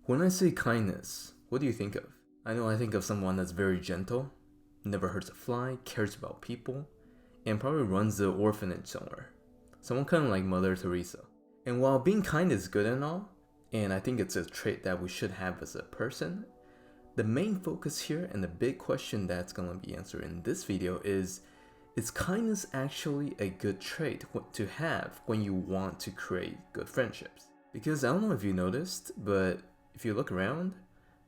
When I say kindness, what do you think of? I know I think of someone that's very gentle, never hurts a fly, cares about people, and probably runs the orphanage somewhere. Someone kind of like Mother Teresa. And while being kind is good and all, and I think it's a trait that we should have as a person, the main focus here and the big question that's going to be answered in this video is kindness actually a good trait to have when you want to create good friendships? Because I don't know if you noticed, but if you look around,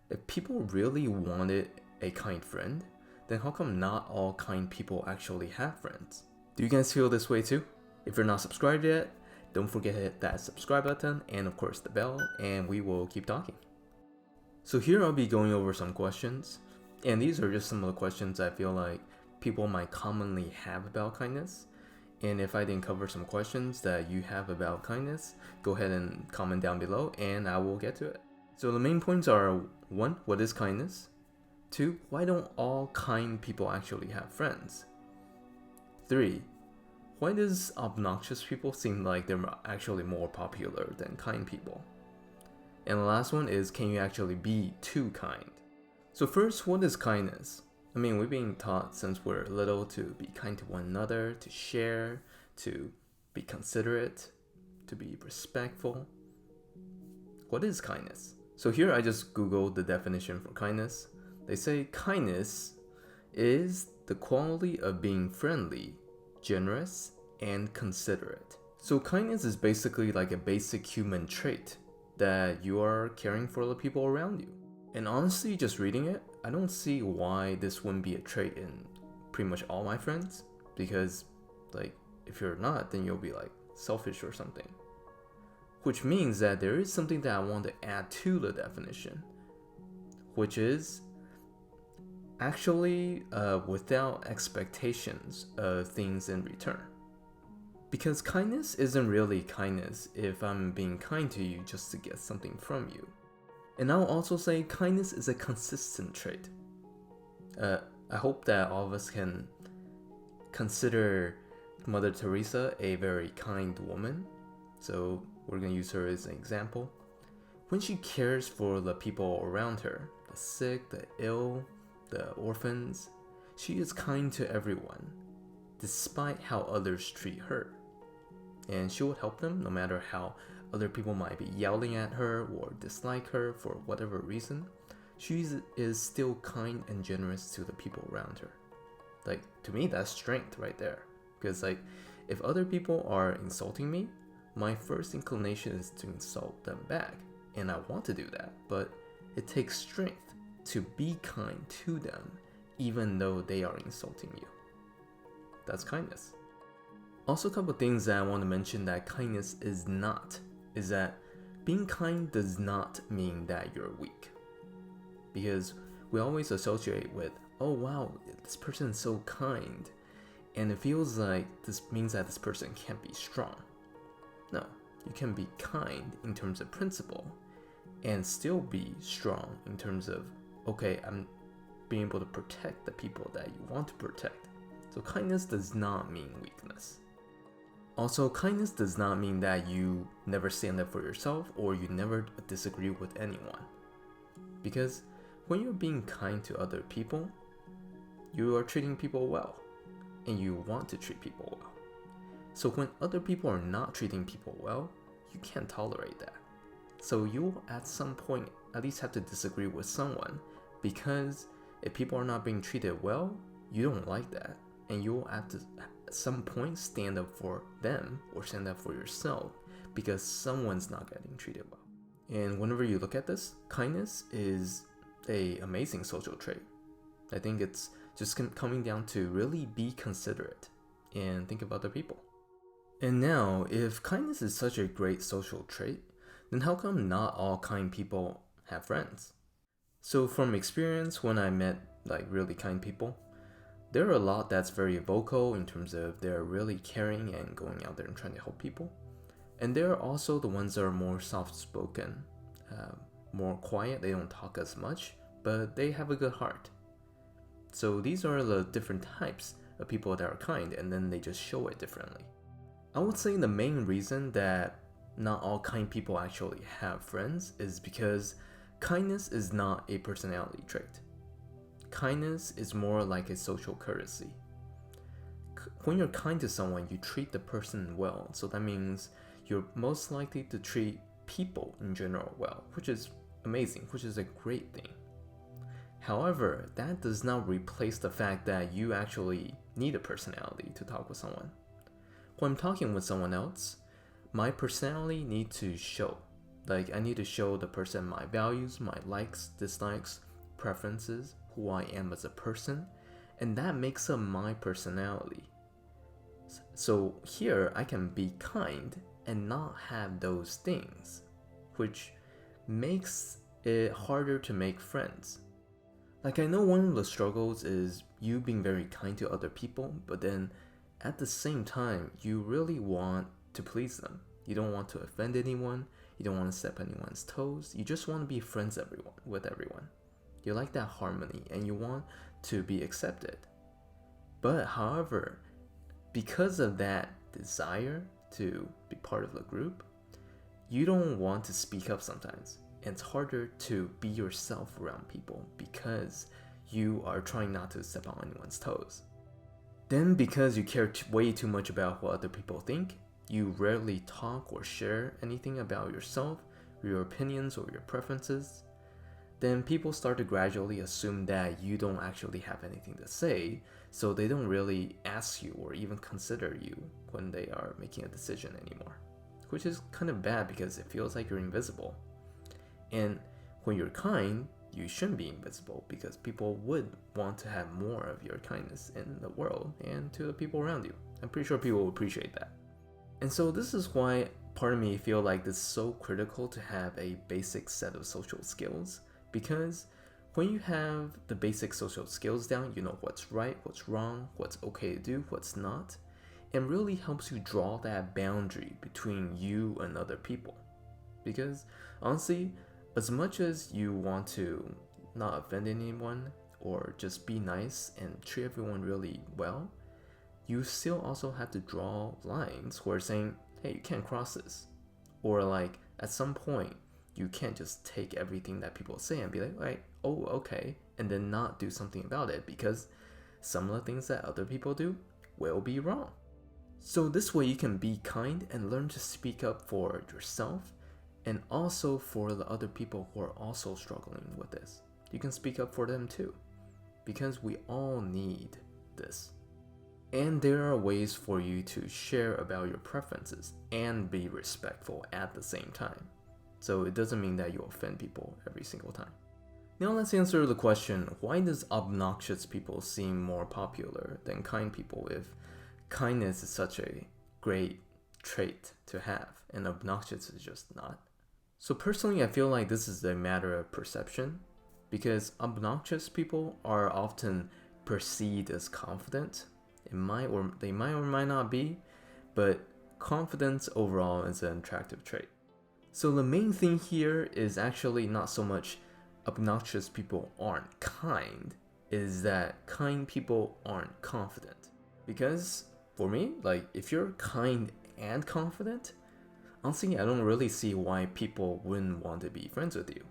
if people really wanted a kind friend, then how come not all kind people actually have friends? Do you guys feel this way too? If you're not subscribed yet, don't forget to hit that subscribe button and of course the bell, and we will keep talking. So here I'll be going over some questions, and these are just some of the questions I feel like people might commonly have about kindness. And if I didn't cover some questions that you have about kindness, go ahead and comment down below and I will get to it. So the main points are: 1. What is kindness? 2. Why don't all kind people actually have friends? 3. Why does obnoxious people seem like they're actually more popular than kind people? And the last one is, can you actually be too kind? So first, what is kindness? I mean, we're being taught since we're little to be kind to one another, to share, to be considerate, to be respectful. What is kindness? So here I just googled the definition for kindness. They say kindness is the quality of being friendly, generous, and considerate. So kindness is basically like a basic human trait that you are caring for the people around you. And honestly, just reading it, I don't see why this wouldn't be a trait in pretty much all my friends, because like if you're not, then you'll be like selfish or something. Which means that there is something that I want to add to the definition, which is actually without expectations of things in return. Because kindness isn't really kindness if I'm being kind to you just to get something from you. And I'll also say kindness is a consistent trait. I hope that all of us can consider Mother Teresa a very kind woman. So we're going to use her as an example. When she cares for the people around her, the sick, the ill, the orphans, she is kind to everyone, despite how others treat her. And she would help them no matter how other people might be yelling at her or dislike her for whatever reason. She is still kind and generous to the people around her. Like, to me, that's strength right there. Because like, if other people are insulting me, my first inclination is to insult them back. And I want to do that, but it takes strength to be kind to them even though they are insulting you. That's kindness. Also, a couple of things that I want to mention that kindness is not, is that being kind does not mean that you're weak. Because we always associate with, oh wow, this person is so kind, and it feels like this means that this person can't be strong. No, you can be kind in terms of principle, and still be strong in terms of, okay, I'm being able to protect the people that you want to protect. So kindness does not mean weakness. Also, kindness does not mean that you never stand up for yourself or you never disagree with anyone. Because when you're being kind to other people, you are treating people well, and you want to treat people well. So when other people are not treating people well, you can't tolerate that. So you'll at some point at least have to disagree with someone, because if people are not being treated well, you don't like that, and you'll have to at some point stand up for them or stand up for yourself because someone's not getting treated well. And whenever you look at this, kindness is an amazing social trait. I think it's just coming down to really be considerate and think about other people. And now, if kindness is such a great social trait, then how come not all kind people have friends? So from experience, when I met like really kind people, there are a lot that's very vocal in terms of they're really caring and going out there and trying to help people. And there are also the ones that are more soft-spoken, more quiet, they don't talk as much, but they have a good heart. So these are the different types of people that are kind, and then they just show it differently. I would say the main reason that not all kind people actually have friends is because Kindness is not a personality trait. Kindness is more like a social courtesy. When you're kind to someone, you treat the person well, so that means you're most likely to treat people in general well, which is amazing, which is a great thing. However, that does not replace the fact that you actually need a personality to talk with someone. When I'm talking with someone else, my personality needs to show. Like, I need to show the person my values, my likes, dislikes, preferences, who I am as a person, and that makes up my personality. So here I can be kind and not have those things, which makes it harder to make friends. Like, I know one of the struggles is you being very kind to other people, but then at the same time, you really want to please them. You don't want to offend anyone, you don't want to step on anyone's toes, you just want to be friends with everyone. You like that harmony and you want to be accepted. But however, because of that desire to be part of the group, you don't want to speak up sometimes. And it's harder to be yourself around people because you are trying not to step on anyone's toes. Then because you care way too much about what other people think, you rarely talk or share anything about yourself, your opinions, or your preferences. Then people start to gradually assume that you don't actually have anything to say, so they don't really ask you or even consider you when they are making a decision anymore. Which is kind of bad because it feels like you're invisible. And when you're kind, you shouldn't be invisible because people would want to have more of your kindness in the world and to the people around you. I'm pretty sure people will appreciate that. And so this is why part of me feel like this is so critical to have a basic set of social skills, because when you have the basic social skills down, you know what's right, what's wrong, what's okay to do, what's not. It really helps you draw that boundary between you and other people. Because honestly, as much as you want to not offend anyone or just be nice and treat everyone really well, you still also have to draw lines where saying, hey, you can't cross this. Or like at some point, you can't just take everything that people say and be like, oh, okay, and then not do something about it because some of the things that other people do will be wrong. So this way you can be kind and learn to speak up for yourself and also for the other people who are also struggling with this. You can speak up for them too, because we all need this. And there are ways for you to share about your preferences and be respectful at the same time. So it doesn't mean that you offend people every single time. Now let's answer the question, why does obnoxious people seem more popular than kind people if kindness is such a great trait to have and obnoxious is just not? So personally, I feel like this is a matter of perception, because obnoxious people are often perceived as confident. They might or might not be, but confidence overall is an attractive trait. So the main thing here is actually not so much obnoxious people aren't kind, is that kind people aren't confident. Because for me, like, if you're kind and confident, honestly, I don't really see why people wouldn't want to be friends with you.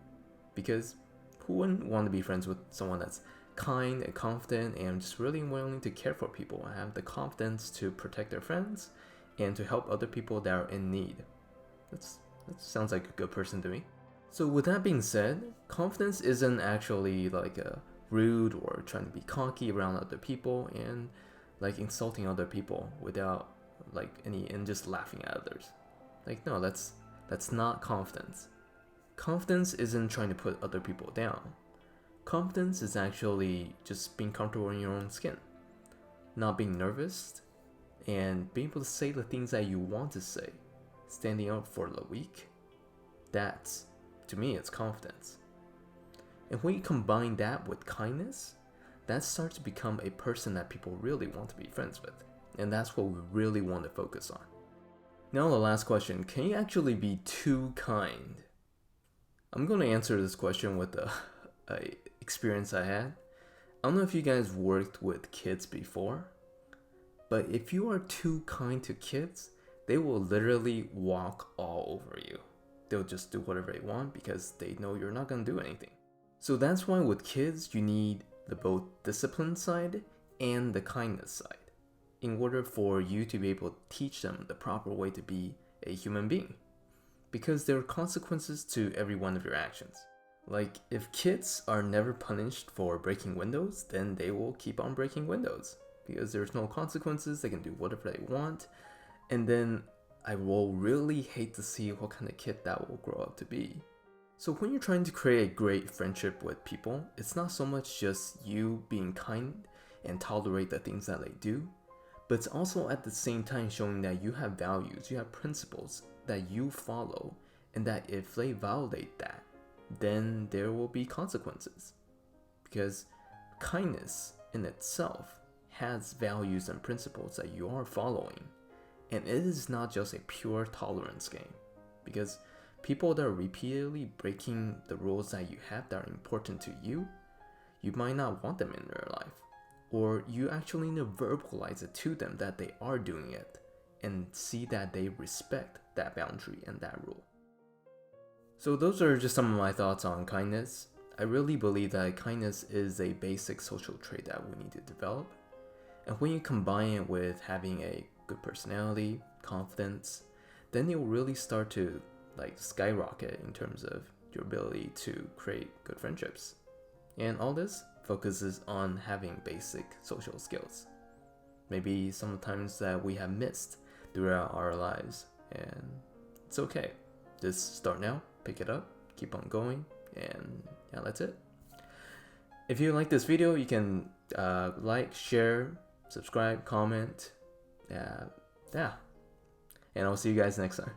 Because who wouldn't want to be friends with someone that's kind and confident and just really willing to care for people and have the confidence to protect their friends and to help other people that are in need? That sounds like a good person to me. So with that being said, confidence isn't actually like a rude or trying to be cocky around other people and like insulting other people without like any and just laughing at others. Like, no, that's not confidence. Confidence isn't trying to put other people down. Confidence is actually just being comfortable in your own skin, not being nervous, and being able to say the things that you want to say, standing up for the weak. That's, to me, it's confidence. And when you combine that with kindness, that starts to become a person that people really want to be friends with. And that's what we really want to focus on. Now the last question, can you actually be too kind? I'm going to answer this question with a experience I had. I don't know if you guys worked with kids before, but if you are too kind to kids, they will literally walk all over you. They'll just do whatever they want because they know you're not going to do anything. So that's why with kids, you need the both discipline side and the kindness side in order for you to be able to teach them the proper way to be a human being. Because there are consequences to every one of your actions. Like, if kids are never punished for breaking windows, then they will keep on breaking windows. Because there's no consequences, they can do whatever they want. And then I will really hate to see what kind of kid that will grow up to be. So when you're trying to create a great friendship with people, it's not so much just you being kind and tolerate the things that they do, but it's also at the same time showing that you have values, you have principles that you follow, and that if they violate that, then there will be consequences. Because kindness in itself has values and principles that you are following, and it is not just a pure tolerance game. Because people that are repeatedly breaking the rules that you have that are important to you, you might not want them in your life. Or you actually need to verbalize it to them that they are doing it and see that they respect that boundary and that rule. So those are just some of my thoughts on kindness. I really believe that kindness is a basic social trait that we need to develop. And when you combine it with having a good personality, confidence, then it will really start to skyrocket in terms of your ability to create good friendships. And all this focuses on having basic social skills. Maybe sometimes that we have missed throughout our lives, and it's okay. Just start now, pick it up, keep on going, and yeah, that's it. If you like this video, you can like, share, subscribe, comment, yeah, and I'll see you guys next time.